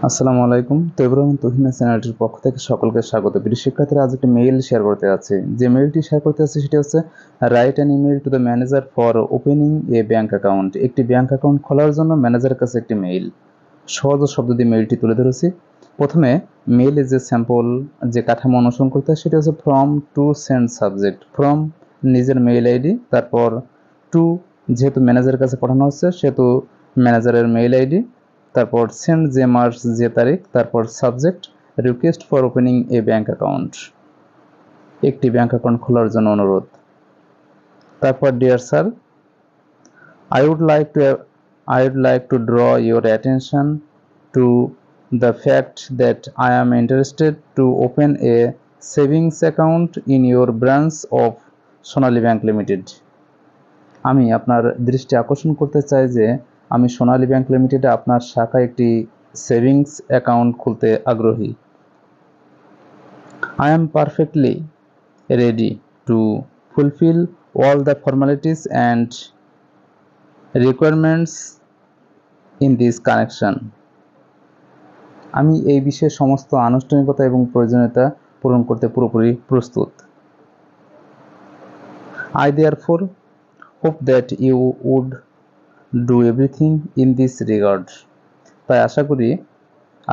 আসসালামু আলাইকুম। তৈবুর তুহিনা চ্যানেলটির পক্ষ থেকে সকলকে স্বাগত। প্রিয় শিক্ষার্থীরা, আজ একটি মেইল শেয়ার করতে যাচ্ছি। যে মেইলটি শেয়ার করতে যাচ্ছি সেটি হচ্ছে write an email to the manager for opening A bank account. একটি ব্যাঙ্ক অ্যাকাউন্ট খোলার জন্য ম্যানেজারের কাছে একটি মেইল। সহজ শব্দ দিয়ে মেইলটি তুলে ধরেছি। প্রথমে মেইলের যে স্যাম্পল যে কাঠামো অনুসরণ করতে হয় সেটি হচ্ছে from to send subject. From নিজের মেইল আইডি, তারপর টু যেহেতু ম্যানেজারের কাছে পাঠানো হচ্ছে সেহেতু ম্যানেজারের মেইল আইডি, তারপর সেন্ড যে মাস যে তারিখ, তারপর subject request for opening A bank account, একটি ব্যাঙ্ক অ্যাকাউন্ট খোলার জন্য অনুরোধ। তারপর dear sir, I would like to draw your attention to the fact that I am interested to open a savings account in your branch of Sonali Bank Limited. আমি আপনার দৃষ্টি আকর্ষণ করতে চাই যে আমি সোনালী ব্যাংক লিমিটেডে আপনার শাখায় একটি সেভিংস অ্যাকাউন্ট খুলতে আগ্রহী। I am perfectly ready to fulfill all the formalities and requirements in this connection. আমি এই বিষয়ে সমস্ত আনুষ্ঠানিকতা এবং প্রয়োজনীয়তা পূরণ করতে পুরোপুরি প্রস্তুত। I therefore hope that you would do everything in this regard. তাই আশা করি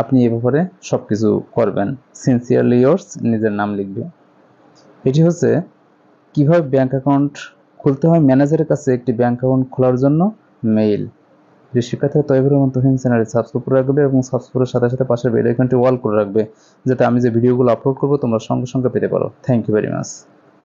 আপনি এ ব্যাপারে সব কিছু করবেন। সিনসিয়ারলি ইয়োর্স, নিজের নাম লিখবে। এটি হচ্ছে কীভাবে ব্যাঙ্ক অ্যাকাউন্ট খুলতে হয় ম্যানেজারের কাছে একটি ব্যাঙ্ক অ্যাকাউন্ট খোলার জন্য মেইল। যে শিক্ষার্থীরা তৈবুর তুহিন চ্যানেলে সাবস্ক্রাইব করে রাখবে এবং সাবস্ক্রাইবের সাথে সাথে পাশের বেল আইকনটি অল করে রাখবে, যাতে আমি যে ভিডিওগুলো আপলোড করবো তোমরা সঙ্গে সঙ্গে পেতে পারো। Thank you very much.